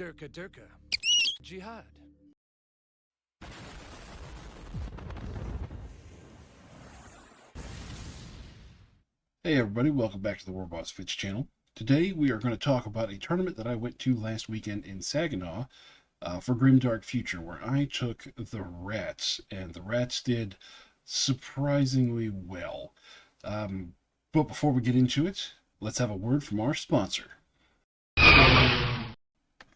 Durka Durka. Jihad. Hey everybody, welcome back to the warbossfitz channel. Today we are going to talk about a tournament that I went to last weekend in Saginaw for Grimdark Future, where I took the Rats, and the Rats did surprisingly well. But before we get into it, let's have a word from our sponsor.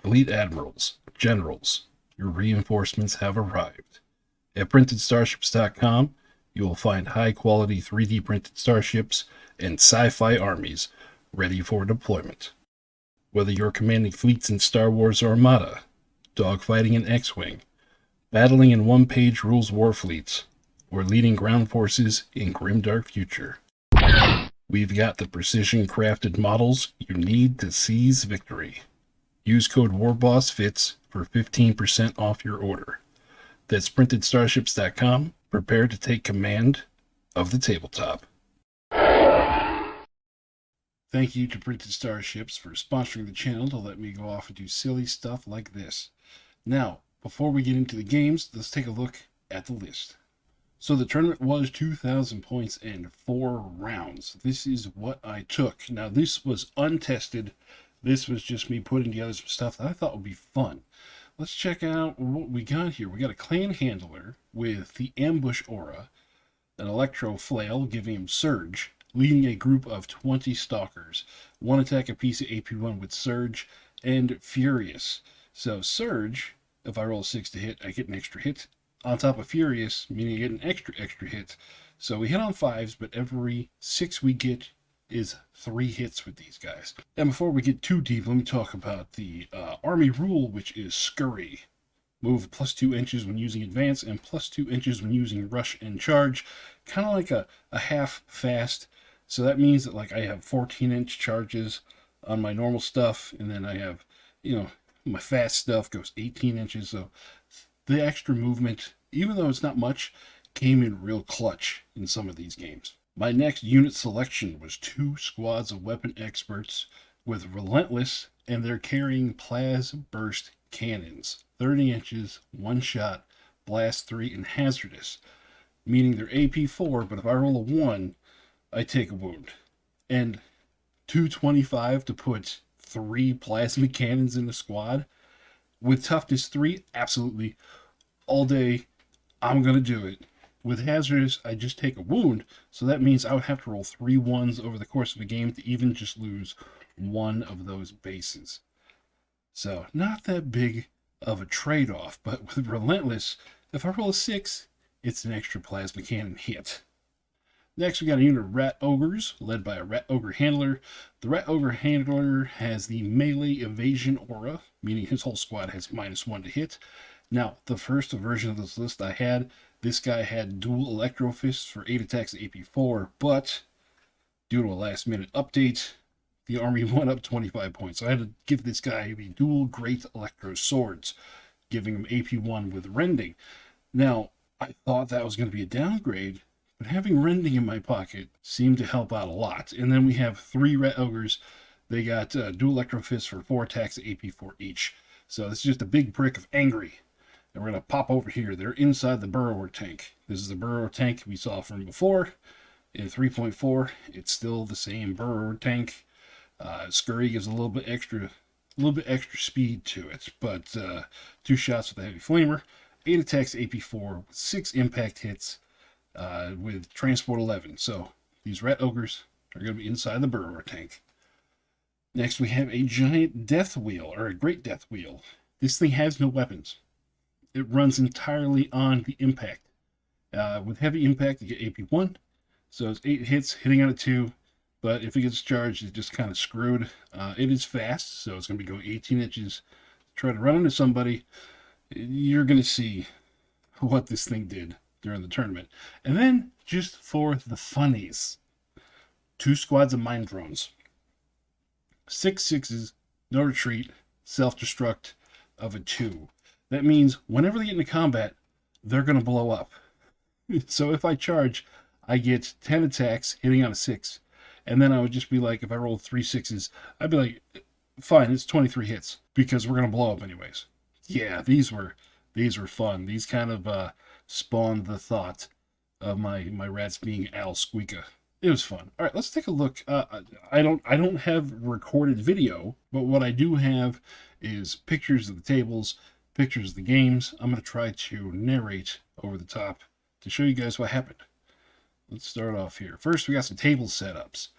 Elite Admirals, Generals, your reinforcements have arrived. At PrintedStarships.com, you will find high-quality 3D printed starships and sci-fi armies ready for deployment. Whether you're commanding fleets in Star Wars or Armada, dogfighting in X-Wing, battling in one-page rules war fleets, or leading ground forces in Grimdark Future, we've got the precision-crafted models you need to seize victory. Use code warbossfitz for 15% off your order. That's PrintedStarships.com. Prepare to take command of the tabletop. Thank you to Printed Starships for sponsoring the channel to let me go off and do silly stuff like this. Now, before we get into the games, let's take a look at the list. So the tournament was 2,000 points and 4 rounds. This is what I took. Now, this was untested. This was just me putting together some stuff that I thought would be fun. Let's check out what we got here. We got a clan handler with the ambush aura, an electro flail giving him surge, leading a group of 20 stalkers. One attack apiece at AP1 with surge and furious. So surge, if I roll a 6 to hit, I get an extra hit. On top of furious, meaning I get an extra hit. So we hit on 5s, but every 6 we get is 3 hits with these guys. And before we get too deep, let me talk about the army rule, which is scurry. Move +2 inches when using advance and +2 inches when using rush and charge. Kind of like a half fast. So that means that like I have 14-inch charges on my normal stuff, and then I have, my fast stuff goes 18 inches. So the extra movement, even though it's not much, came in real clutch in some of these games. My next unit selection was 2 squads of weapon experts with Relentless, and they're carrying Plas Burst cannons. 30 inches, 1 shot, blast 3, and hazardous. Meaning they're AP4, but if I roll a 1, I take a wound. And 225 to put 3 plasma cannons in a squad with toughness 3, absolutely. All day, I'm going to do it. With hazardous, I just take a wound, so that means I would have to roll 3 1s over the course of the game to even just lose 1 of those bases. So, not that big of a trade-off, but with Relentless, if I roll a 6, it's an extra plasma cannon hit. Next, we got a unit of Rat Ogres, led by a Rat Ogre Handler. The Rat Ogre Handler has the melee evasion aura, meaning his whole squad has -1 to hit. Now, the first version of this list I had, this guy had dual Electro Fists for 8 attacks at AP4, but due to a last-minute update, the army went up 25 points. So I had to give this guy the dual Great Electro Swords, giving him AP1 with Rending. Now, I thought that was going to be a downgrade, but having Rending in my pocket seemed to help out a lot. And then we have 3 Rat Ogres. They got dual Electro Fists for 4 attacks at AP4 each. So this is just a big brick of Angry. And we're going to pop over here. They're inside the Burrower tank. This is the Burrower tank we saw from before. In 3.4, it's still the same Burrower tank. Scurry gives a little bit extra speed to it, but 2 shots with a heavy flamer, 8 attacks AP4, 6 impact hits with transport 11. So these Rat Ogres are going to be inside the Burrower tank. Next, we have a giant death wheel, or a great death wheel. This thing has no weapons. It runs entirely on the impact. With heavy impact, you get AP1. So it's 8 hits, hitting on a 2. But if it gets charged, it's just kind of screwed. It is fast, so it's going to be going 18 inches. Try to run into somebody. You're going to see what this thing did during the tournament. And then, just for the funnies, 2 squads of mine drones. 6 6s, no retreat, self-destruct of a 2. That means whenever they get into combat, they're going to blow up. So if I charge, I get 10 attacks hitting on a 6. And then I would just be like, if I rolled 3 6s, I'd be like, fine, it's 23 hits because we're gonna blow up anyways. Yeah, these were fun. These kind of spawned the thought of my rats being Al Squeaka. It was fun. All right, let's take a look. I don't have recorded video, but what I do have is pictures of the tables, pictures of the games. I'm gonna try to narrate over the top to show you guys what happened. Let's start off here. First, we got some table setups.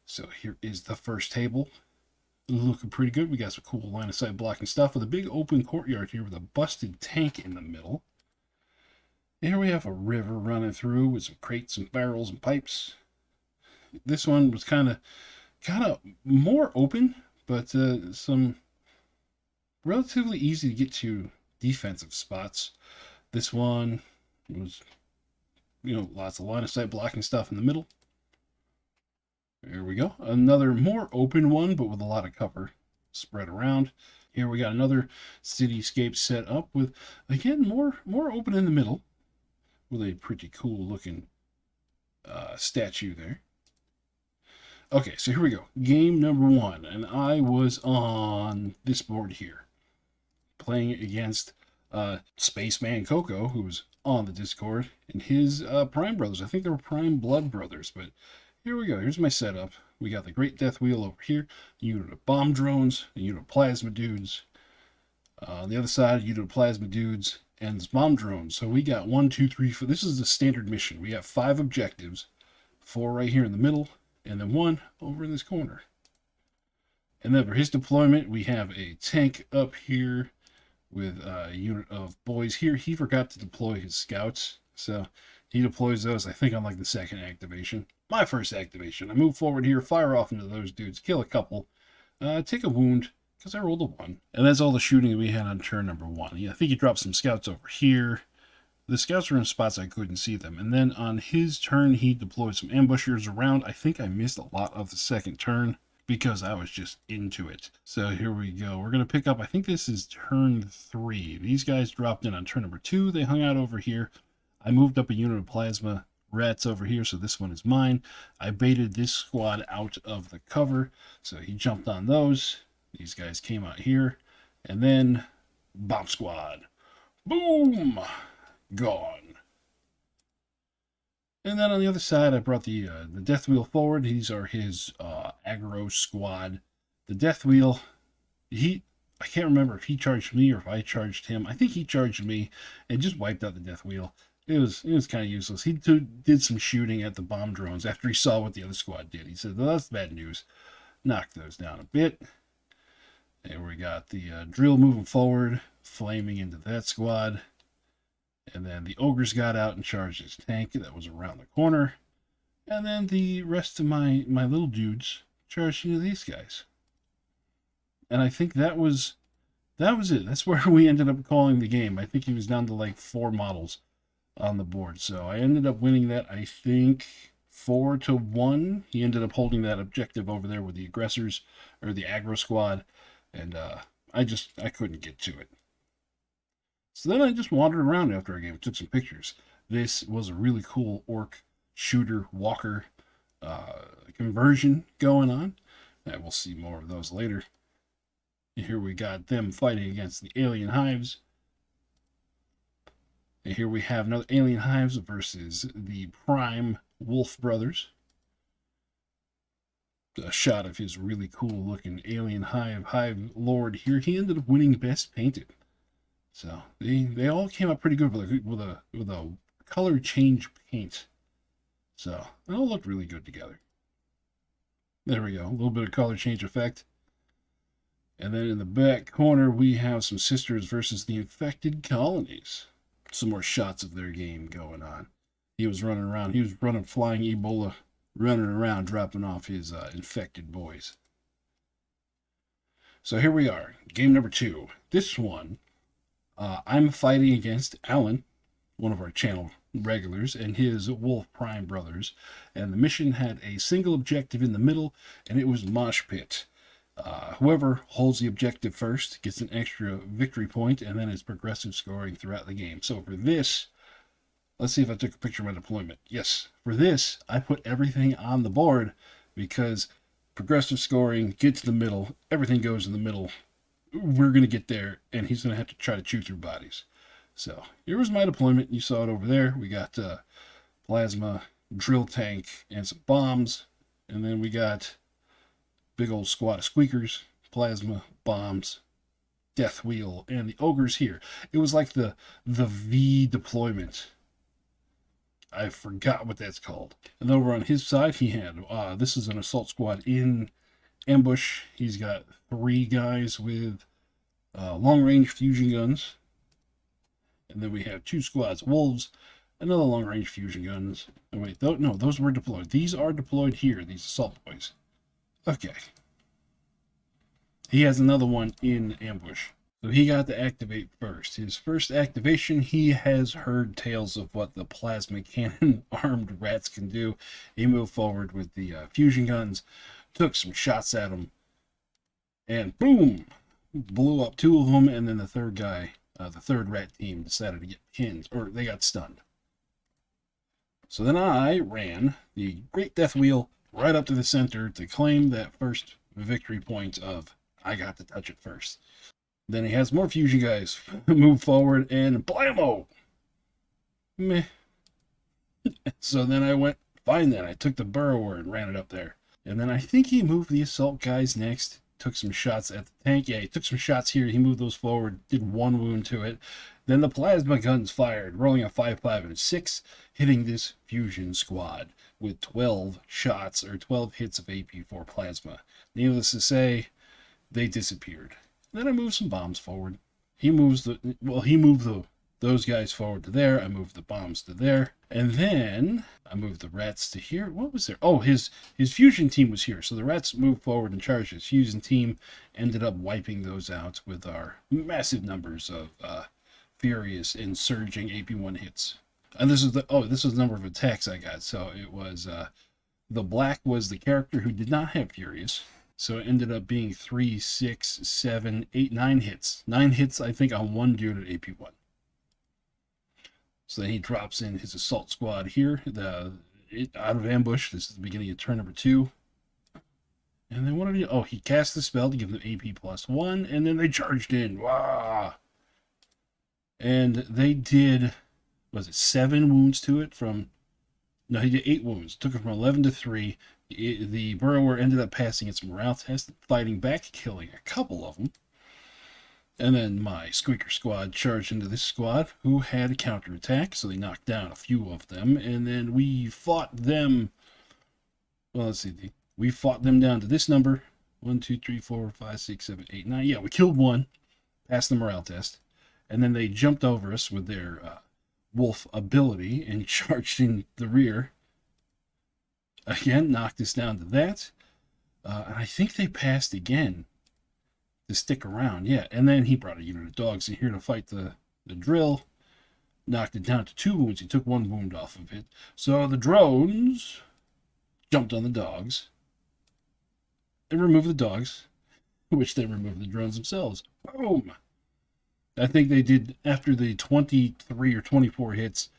So here is the first table. Looking pretty good. We got some cool line of sight blocking stuff with a big open courtyard here with a busted tank in the middle. Here we have a river running through with some crates and barrels and pipes. This one was kind of more open, but some relatively easy to get to defensive spots. This one was, lots of line of sight blocking stuff in the middle. There we go. Another more open one, but with a lot of cover spread around. Here we got another cityscape set up with, again, more open in the middle with a pretty cool looking statue there. Okay, so here we go. Game number 1, and I was on this board here, playing against Spaceman Coco, who was on the Discord, and his Prime brothers. I think they were Prime Blood brothers, but here we go. Here's my setup. We got the Great Death Wheel over here, a unit of bomb drones, a unit of plasma dudes. On the other side, a unit of plasma dudes and bomb drones. So we got 1, 2, 3, 4. This is the standard mission. We have 5 objectives, 4 right here in the middle, and then 1 over in this corner. And then for his deployment, we have a tank up here with a unit of boys here. He forgot to deploy his scouts, so he deploys those, I think, on like the second activation. My first activation. I move forward here, fire off into those dudes, kill a couple, take a wound, because I rolled a 1. And that's all the shooting that we had on turn number 1. Yeah, I think he dropped some scouts over here. The scouts were in spots I couldn't see them. And then on his turn, he deployed some ambushers around. I think I missed a lot of the second turn because I was just into it. So here we go. We're going to pick up, I think this is turn 3. These guys dropped in on turn number 2. They hung out over here. I moved up a unit of plasma rats over here, so this one is mine. I baited this squad out of the cover, so he jumped on those. These guys came out here, and then bomb squad. Boom! Gone. And then on the other side, I brought the Death Wheel forward. These are his aggro squad. The Death Wheel, I can't remember if he charged me or if I charged him. I think he charged me and just wiped out the Death Wheel. It was kind of useless. He did some shooting at the bomb drones after he saw what the other squad did. He said, well, that's bad news. Knocked those down a bit. And we got the drill moving forward, flaming into that squad. And then the ogres got out and charged his tank that was around the corner. And then the rest of my little dudes charged into these guys. And I think that was it. That's where we ended up calling the game. I think he was down to like 4 models on the board. So I ended up winning that, I think, 4-1. He ended up holding that objective over there with the aggressors, or the aggro squad. And I couldn't get to it. So then I just wandered around after our game, took some pictures. This was a really cool orc shooter walker conversion going on. And we'll see more of those later. Here we got them fighting against the alien hives. And here we have another alien hives versus the Prime Wolf brothers. A shot of his really cool looking alien hive lord here. He ended up winning best painted. So they all came up pretty good with a color change paint. So they all looked really good together. There we go, a little bit of color change effect. And then in the back corner we have some sisters versus the infected colonies. Some more shots of their game going on. He was running around. He was running flying Ebola, running around dropping off his infected boys. So here we are, game number 2. This one, I'm fighting against Alan, one of our channel regulars, and his Wolf Prime brothers. And the mission had a single objective in the middle, and it was Mosh Pit. Whoever holds the objective first gets an extra victory point, and then it's progressive scoring throughout the game. So for this, let's see if I took a picture of my deployment. Yes, for this, I put everything on the board because progressive scoring, get to the middle, everything goes in the middle. We're going to get there, and he's going to have to try to chew through bodies. So here was my deployment. You saw it over there. We got plasma, drill tank, and some bombs. And then we got big old squad of squeakers, plasma, bombs, death wheel, and the ogres here. It was like the V deployment. I forgot what that's called. And over on his side, he had, this is an assault squad in ambush. He's got 3 guys with long-range fusion guns. And then we have 2 squads of wolves, another long-range fusion guns. Oh, wait, no, those were deployed. These are deployed here, these assault boys. Okay. He has another one in ambush. So he got to activate first. His first activation, he has heard tales of what the plasma cannon armed rats can do. He moved forward with the fusion guns, took some shots at them, and boom! Blew up 2 of them, and then the third guy, the third rat team, decided to get pinned, or they got stunned. So then I ran the Great Death Wheel right up to the center to claim that first victory point of I got to touch it first. Then he has more fusion guys move forward, and blammo! Meh. So then I went, fine then. I took the burrower and ran it up there. And then I think he moved the assault guys next. Took some shots at the tank. Yeah, he took some shots here. He moved those forward, did 1 wound to it. Then the plasma guns fired, rolling a 5, 5, and a 6, hitting this fusion squad with 12 shots, or 12 hits of AP4 plasma. Needless to say, they disappeared. Then I moved some bombs forward. He moved those guys forward to there. I moved the bombs to there. And then I moved the rats to here. What was there? Oh, his fusion team was here. So the rats moved forward and charged his fusion team. Ended up wiping those out with our massive numbers of furious and surging AP1 hits. And this is the number of attacks I got. So it was the black was the character who did not have furious. So it ended up being 3, 6, 7, 8, 9 hits. 9 hits, I think, on 1 dude at AP1. So then he drops in his assault squad here, out of ambush. This is the beginning of turn number 2. And then what did he... Oh, he cast the spell to give them AP +1, and then they charged in. Wow! And they did, was it 7 wounds to it from... No, he did 8 wounds. Took it from 11 to 3. The burrower ended up passing its morale test, fighting back, killing a couple of them. And then my squeaker squad charged into this squad, who had a counterattack, so they knocked down a few of them. And then we fought them... Well, let's see. We fought them down to this number. 1, 2, 3, 4, 5, 6, 7, 8, 9. Yeah, we killed 1. Passed the morale test. And then they jumped over us with their wolf ability and charged in the rear. Again, knocked us down to that. And I think they passed again to stick around. Yeah, and then he brought a unit of dogs in here to fight the drill. Knocked it down to 2 wounds. He took 1 wound off of it. So the drones jumped on the dogs and removed the dogs, which then removed the drones themselves. Boom! I think they did, after the 23 or 24 hits,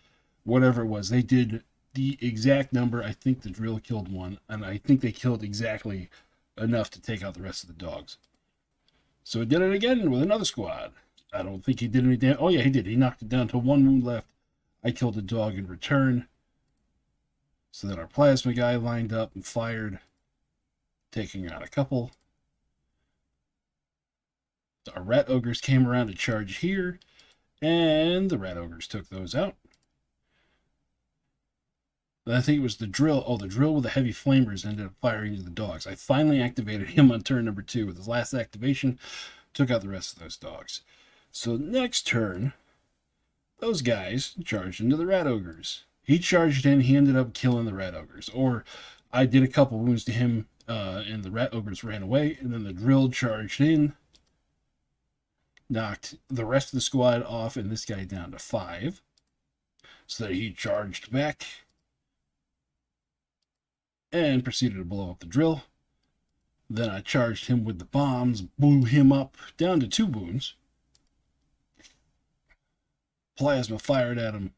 whatever it was, they did the exact number. I think the drill killed 1, and I think they killed exactly enough to take out the rest of the dogs. So he did it again with another squad. I don't think he did any damage. Oh yeah, he did. He knocked it down to 1 wound left. I killed a dog in return. So then our plasma guy lined up and fired, taking out a couple. Our rat ogres came around to charge here, and the rat ogres took those out. I think it was the drill. Oh, the drill with the heavy flamers ended up firing into the dogs. I finally activated him on turn number 2 with his last activation. Took out the rest of those dogs. So next turn, those guys charged into the rat ogres. He charged in. He ended up killing the rat ogres. Or I did a couple wounds to him, and the rat ogres ran away. And then the drill charged in. Knocked the rest of the squad off and this guy down to 5. So that he charged back and proceeded to blow up the drill. Then I charged him with the bombs, blew him up down to 2 wounds. Plasma fired at him.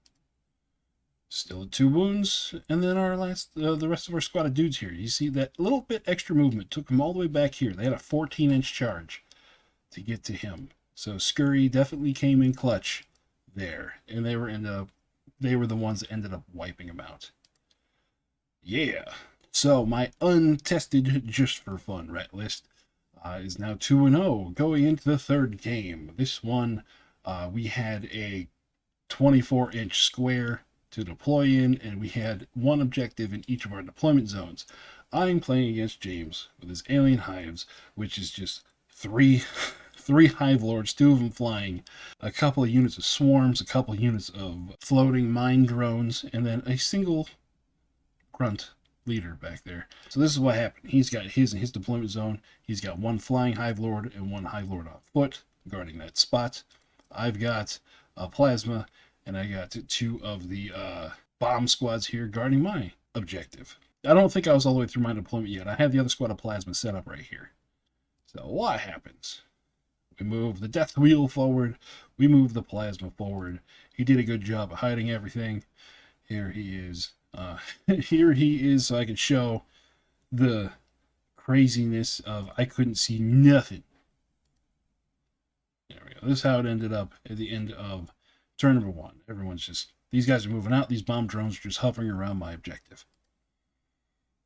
Still at 2 wounds, and then our the rest of our squad of dudes here. You see that little bit extra movement took them all the way back here. They had a 14-inch charge to get to him. So Scurry definitely came in clutch there, and they were the ones that ended up wiping him out. Yeah. So my untested, just for fun, rat list is now 2-0 going into the third game. This one, we had a 24-inch square to deploy in, and we had one objective in each of our deployment zones. I'm playing against James with his alien hives, which is just three hive lords, 2 of them flying, a couple of units of swarms, a couple of units of floating mine drones, and then a single grunt leader back there. So this is what happened. He's got his in his deployment zone. He's got 1 flying hive lord and 1 hive lord on foot guarding that spot. I've got a plasma, and I got 2 of the bomb squads here guarding my objective. I don't think I was all the way through my deployment yet. I had the other squad of plasma set up right here. So what happens? We move the death wheel forward. We move the plasma forward. He did a good job of hiding everything. Here he is. Here he is, so I can show the craziness of I couldn't see nothing. There we go. This is how it ended up at the end of turn number 1. Everyone's just, these guys are moving out. These bomb drones are just hovering around my objective.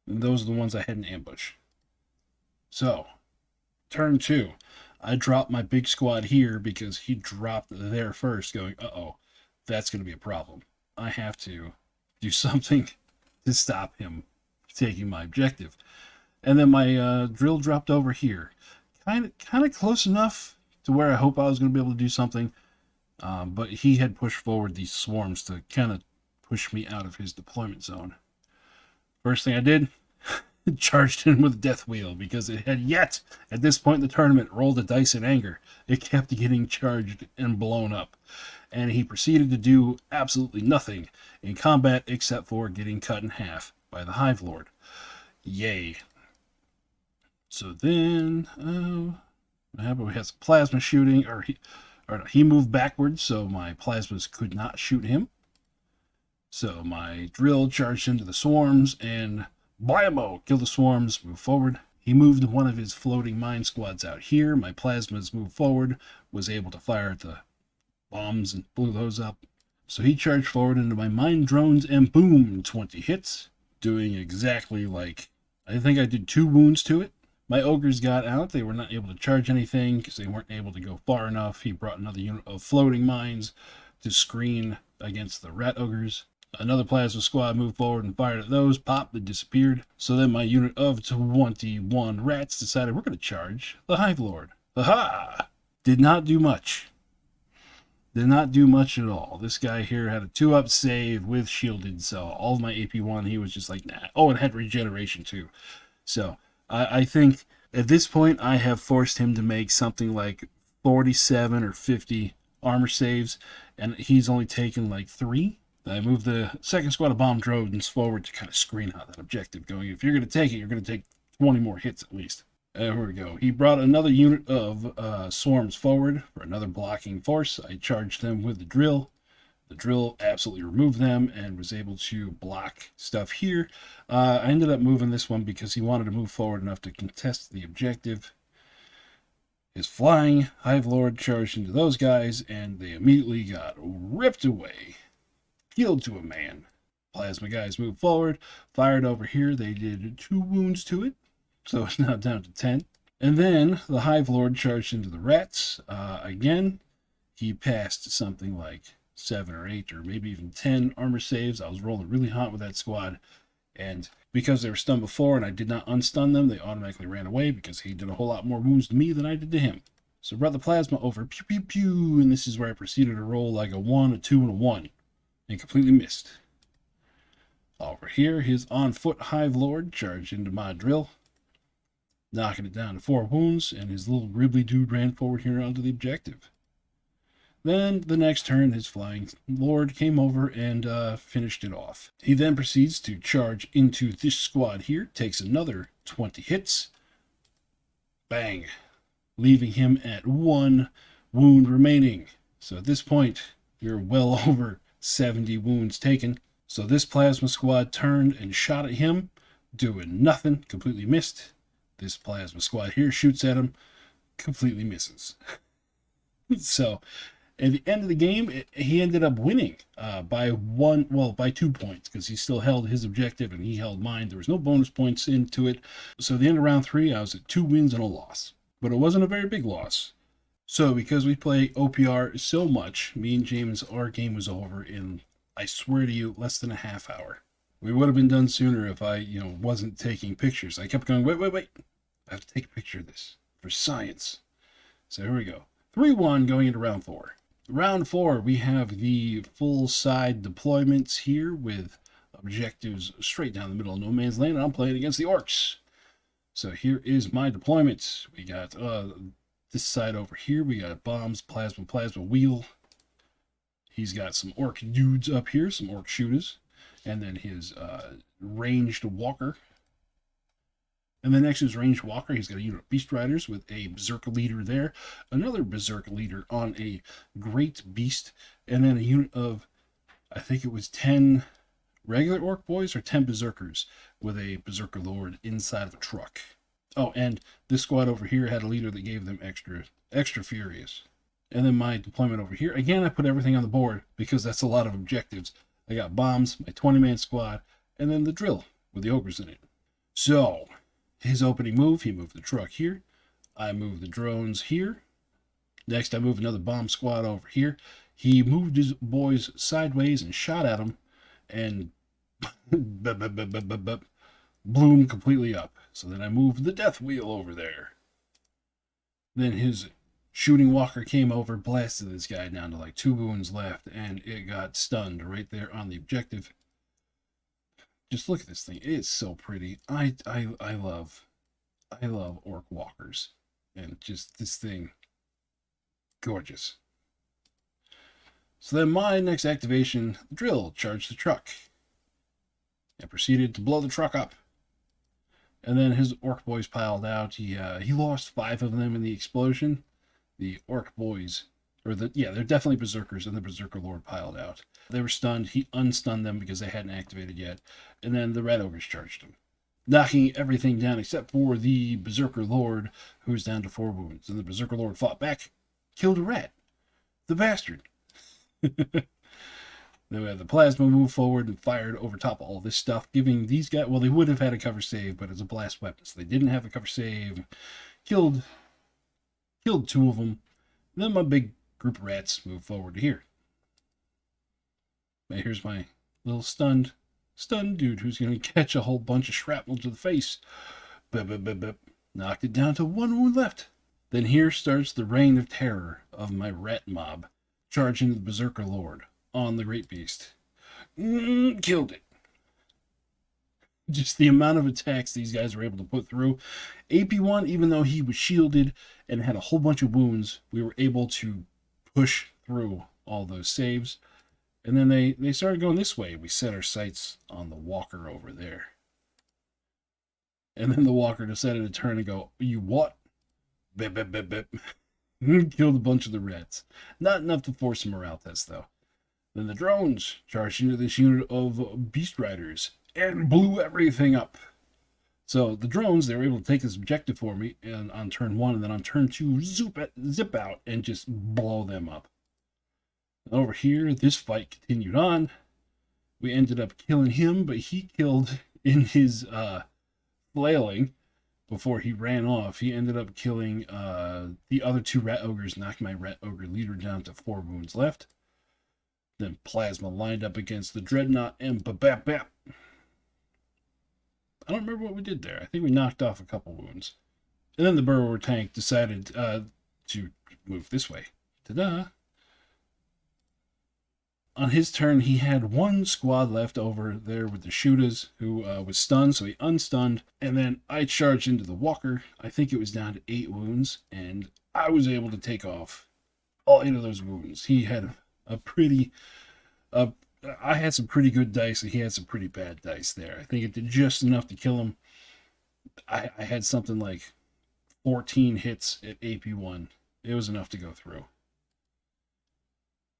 And those are the ones I had in ambush. So, turn 2. I dropped my big squad here because he dropped there first, going, uh-oh, that's going to be a problem. I have to do something to stop him taking my objective. And then my drill dropped over here. Kind of close enough to where I hope I was going to be able to do something. But he had pushed forward these swarms to kind of push me out of his deployment zone. First thing I did, charged in with a death wheel because it had yet, at this point in the tournament, rolled a dice in anger. It kept getting charged and blown up. And he proceeded to do absolutely nothing in combat except for getting cut in half by the Hive Lord. Yay. So then, what happened? We had some plasma shooting, he moved backwards, so my plasmas could not shoot him. So my drill charged into the swarms and blammo, kill the swarms, move forward. He moved one of his floating mine squads out here. My plasmas moved forward, was able to fire at the bombs and blew those up. So he charged forward into my mine drones and boom, 20 hits, doing exactly like, I think I did 2 wounds to it. My ogres got out. They were not able to charge anything because they weren't able to go far enough. He brought another unit of floating mines to screen against the rat ogres. Another plasma squad moved forward and fired at those. Pop, they disappeared. So then my unit of 21 rats decided we're going to charge the Hive Lord. Aha! Did not do much. Did not do much at all. This guy here had a 2-up save with shielded, so all of my AP1, he was just like, nah. Oh, and had regeneration too. So I think at this point I have forced him to make something like 47 or 50 armor saves, and he's only taken like 3. I moved the second squad of bomb drones forward to kind of screen out that objective, going, if you're going to take it, you're going to take 20 more hits at least. There we go. He brought another unit of swarms forward for another blocking force. I charged them with the drill. The drill absolutely removed them and was able to block stuff here. I ended up moving this one because he wanted to move forward enough to contest the objective. His flying Hive Lord charged into those guys, and they immediately got ripped away. Killed to a man. Plasma guys moved forward, fired over here. They did 2 wounds to it, so it's now down to 10. And then the Hive Lord charged into the rats. Again, he passed something like 7 or 8 or maybe even 10 armor saves. I was rolling really hot with that squad, and because they were stunned before and I did not unstun them, they automatically ran away because he did a whole lot more wounds to me than I did to him. So I brought the plasma over, pew pew pew, and this is where I proceeded to roll like a 1, a 2, and a 1, and completely missed. Over here, his on-foot Hive Lord charged into my drill, knocking it down to 4 wounds, and his little gribbly dude ran forward here onto the objective. Then, the next turn, his flying lord came over and finished it off. He then proceeds to charge into this squad here, takes another 20 hits, bang, leaving him at 1 wound remaining. So at this point, you're well over 70 wounds taken. So this plasma squad turned and shot at him, doing nothing, completely missed. This plasma squad here shoots at him, completely misses. So at the end of the game, he ended up winning by 2 points, because he still held his objective and he held mine. There was no bonus points into it. So at the end of round 3, I was at 2 wins and a loss. But it wasn't a very big loss. So because we play OPR so much, me and James, our game was over in, I swear to you, less than a half hour. We would have been done sooner if I, wasn't taking pictures. I kept going, wait. I have to take a picture of this for science. So here we go. 3-1 going into round 4. Round 4, we have the full side deployments here with objectives straight down the middle of no man's land, and I'm playing against the orcs. So here is my deployments. We got this side over here. We got bombs, plasma wheel. He's got some orc dudes up here, some orc shooters, and then his ranged walker. And then next to his ranged walker, he's got a unit of beast riders with a berserker leader there, another berserker leader on a great beast, and then a unit of, I think it was 10 regular orc boys or 10 berserkers with a berserker lord inside of a truck. Oh, and this squad over here had a leader that gave them extra furious. And then my deployment over here, again, I put everything on the board because that's a lot of objectives. I got bombs, my 20-man squad, and then the drill with the ogres in it. So his opening move, he moved the truck here. I moved the drones here. Next, I moved another bomb squad over here. He moved his boys sideways and shot at them, and blew him completely up. So then I moved the death wheel over there. Then his shooting walker came over, blasted this guy down to like 2 wounds left, and it got stunned right there on the objective. Just look at this thing. It is so pretty. I love orc walkers. And just this thing, gorgeous. So then my next activation, drill, charged the truck. And proceeded to blow the truck up. And then his orc boys piled out. He lost 5 of them in the explosion. The orc boys, they're definitely berserkers, and the berserker lord piled out. They were stunned. He unstunned them because they hadn't activated yet. And then the red ogres charged him, knocking everything down except for the berserker lord, who was down to 4 wounds. And the berserker lord fought back, killed a rat. The bastard. Then we had the plasma move forward and fired over top of all this stuff, giving these guys, well, they would have had a cover save, but it's a blast weapon, so they didn't have a cover save. Killed 2 of them. And then my big group of rats moved forward to here. Now here's my little stunned dude who's going to catch a whole bunch of shrapnel to the face. Knocked it down to 1 wound left. Then here starts the reign of terror of my rat mob, charging the berserker lord on the great beast. Killed it. Just the amount of attacks these guys were able to put through. AP1, even though he was shielded and had a whole bunch of wounds, we were able to push through all those saves. And then they started going this way. We set our sights on the walker over there. And then the walker decided to turn and go, "You what?" Bip, bip, bip, bip. Killed a bunch of the rats. Not enough to force a morale test, though. Then the drones charged into this unit of beast riders and blew everything up. So the drones, they were able to take this objective for me and on turn 1, and then on turn 2, zip out and just blow them up. And over here, this fight continued on. We ended up killing him, but he killed in his flailing before he ran off. He ended up killing the other 2 rat ogres, knocked my rat ogre leader down to 4 wounds left. Then plasma lined up against the dreadnought and bap. I don't remember what we did there. I think we knocked off a couple wounds. And then the burrower tank decided to move this way. Ta-da! On his turn, he had 1 squad left over there with the shooters who was stunned, so he unstunned. And then I charged into the walker. I think it was down to 8 wounds, and I was able to take off all 8 of those wounds. He had I had some pretty good dice, and he had some pretty bad dice there. I think it did just enough to kill him. I had something like 14 hits at AP1. It was enough to go through.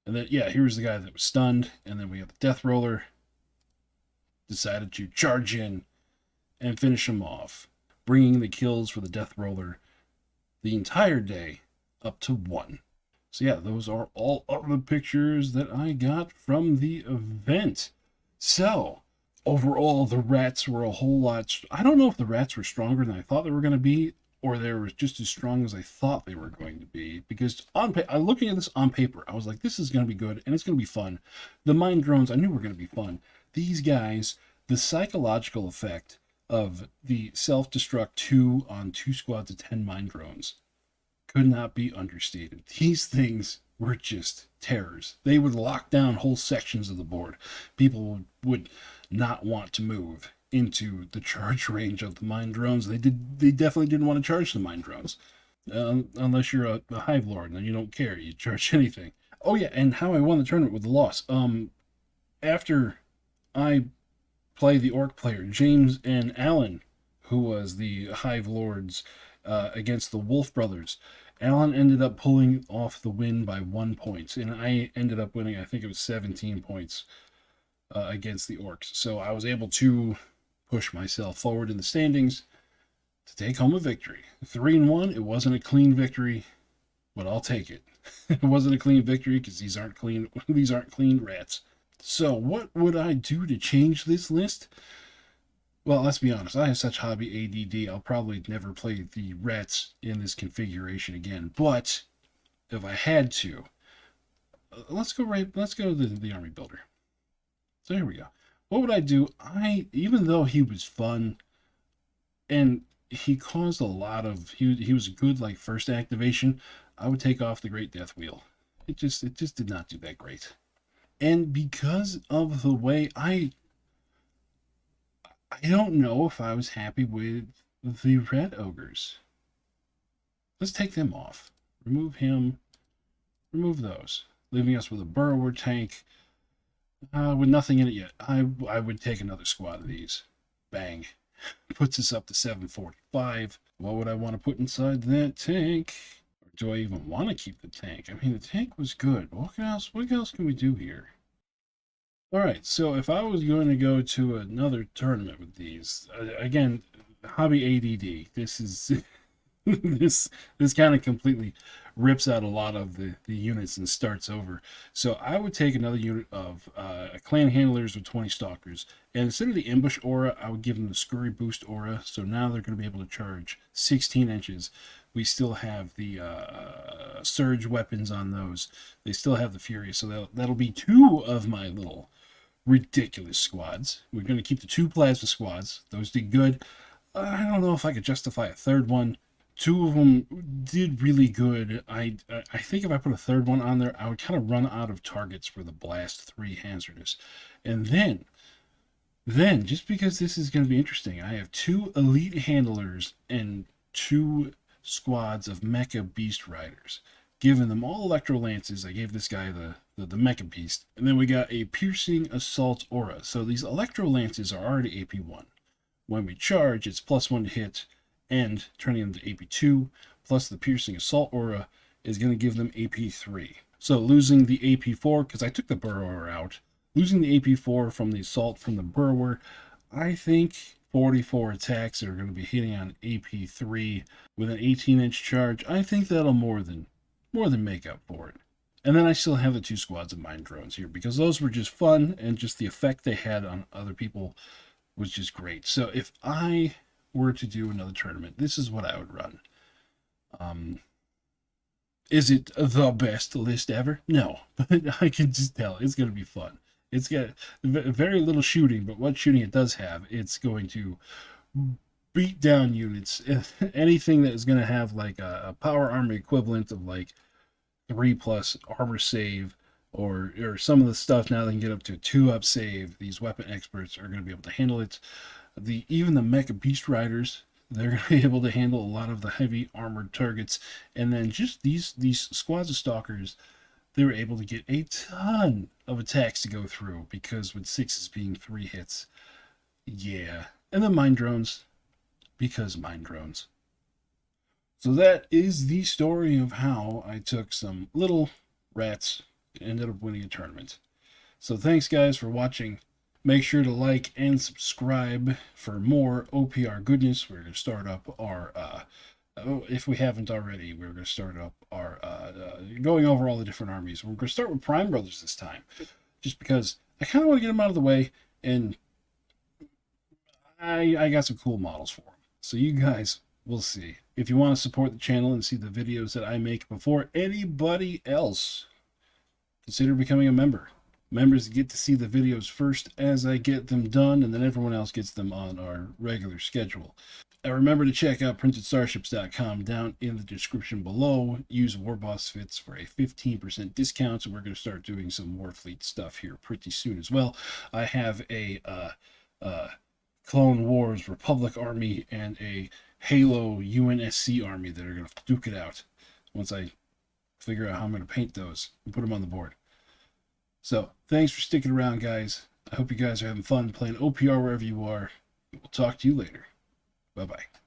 And then, here's the guy that was stunned. And then we have the death roller. decided to charge in and finish him off, bringing the kills for the Death Roller the entire day up to 1. So yeah, those are all of the pictures that I got from the event. So overall, the rats were a whole lot. I don't know if the rats were stronger than I thought they were going to be, or they were just as strong as I thought they were going to be. Because looking at this on paper, I was like, this is going to be good and it's going to be fun. The mine drones, I knew were going to be fun. These guys, the psychological effect of the self-destruct 2 on 2 squads of 10 mine drones could not be understated. These things were just terrors. They would lock down whole sections of the board. People would not want to move into the charge range of the mine drones. They definitely didn't want to charge the mine drones. Unless you're a hive lord and you don't care. You charge anything. Oh yeah, and how I won the tournament with the loss. After I played the orc player, James and Alan, who was the hive lords against the Wolf brothers, Alan ended up pulling off the win by 1 point, and I ended up winning, I think it was 17 points against the orcs. So I was able to push myself forward in the standings to take home a victory. 3-1, it wasn't a clean victory, but I'll take it. It wasn't a clean victory because these aren't clean rats. So what would I do to change this list? Well, let's be honest, I have such hobby ADD, I'll probably never play the rats in this configuration again. But if I had to, let's go to the army builder. So here we go. What would I do? Even though he was fun and he caused a lot of, he was good like first activation, I would take off the Great Death Wheel. It just did not do that great. And because of the way I don't know if I was happy with the red ogres. Let's take them off. Remove him. Remove those. Leaving us with a burrower tank with nothing in it yet. I would take another squad of these. Bang. Puts us up to 745. What would I want to put inside that tank? Or do I even want to keep the tank? I mean, the tank was good. What else can we do here? Alright, so if I was going to go to another tournament with these, again, hobby ADD, this is, this kind of completely rips out a lot of the units and starts over. So I would take another unit of clan handlers with 20 stalkers, and instead of the ambush aura, I would give them the scurry boost aura, so now they're going to be able to charge 16 inches. We still have the surge weapons on those. They still have the fury, so that'll be 2 of my little ridiculous squads. We're going to keep the 2 plasma squads. Those did good. I don't know if I could justify a third one. 2 of them did really good. I think if I put a third one on there, I would kind of run out of targets for the blast 3 hazardous. And then just because this is going to be interesting, I have 2 elite handlers and 2 squads of mecha beast riders. Giving them all electro lances. I gave this guy the mecha beast, and then we got a piercing assault aura. So these electro lances are already AP1. When we charge, it's +1 to hit, and turning them to AP2, plus the piercing assault aura is going to give them AP3. So losing the AP4, because I took the burrower out, losing the AP4 from the assault from the burrower, I think 44 attacks are going to be hitting on AP3 with an 18-inch charge. I think that'll more than make up for it. And then I still have the 2 squads of mine drones here because those were just fun, and just the effect they had on other people was just great. So if I were to do another tournament, this is what I would run. Is it the best list ever? No, but I can just tell it's going to be fun. It's got very little shooting, but what shooting it does have, it's going to beat down units. Anything that is going to have like a power armor equivalent of like 3+ armor save, or some of the stuff now they can get up to a 2-up save. These weapon experts are going to be able to handle it. Even the mecha beast riders, they're going to be able to handle a lot of the heavy armored targets. And then just these squads of stalkers, they were able to get a ton of attacks to go through, because with 6s being 3 hits. Yeah. And then mine drones, because mine drones. So that is the story of how I took some little rats and ended up winning a tournament. So thanks guys for watching. Make sure to like and subscribe for more OPR goodness. We're going to start up our, if we haven't already, we're going to start up our, going over all the different armies. We're going to start with Prime Brothers this time, just because I kind of want to get them out of the way, and I got some cool models for them. So you guys will see. If you want to support the channel and see the videos that I make before anybody else, consider becoming a member. Members get to see the videos first as I get them done, and then everyone else gets them on our regular schedule. And remember to check out printedstarships.com down in the description below. Use warbossfitz for a 15% discount, so we're going to start doing some Warfleet stuff here pretty soon as well. I have a Clone Wars Republic army and a Halo UNSC army that are going to duke it out once I figure out how I'm going to paint those and put them on the board. So, thanks for sticking around, guys. I hope you guys are having fun playing OPR wherever you are. We'll talk to you later. Bye-bye.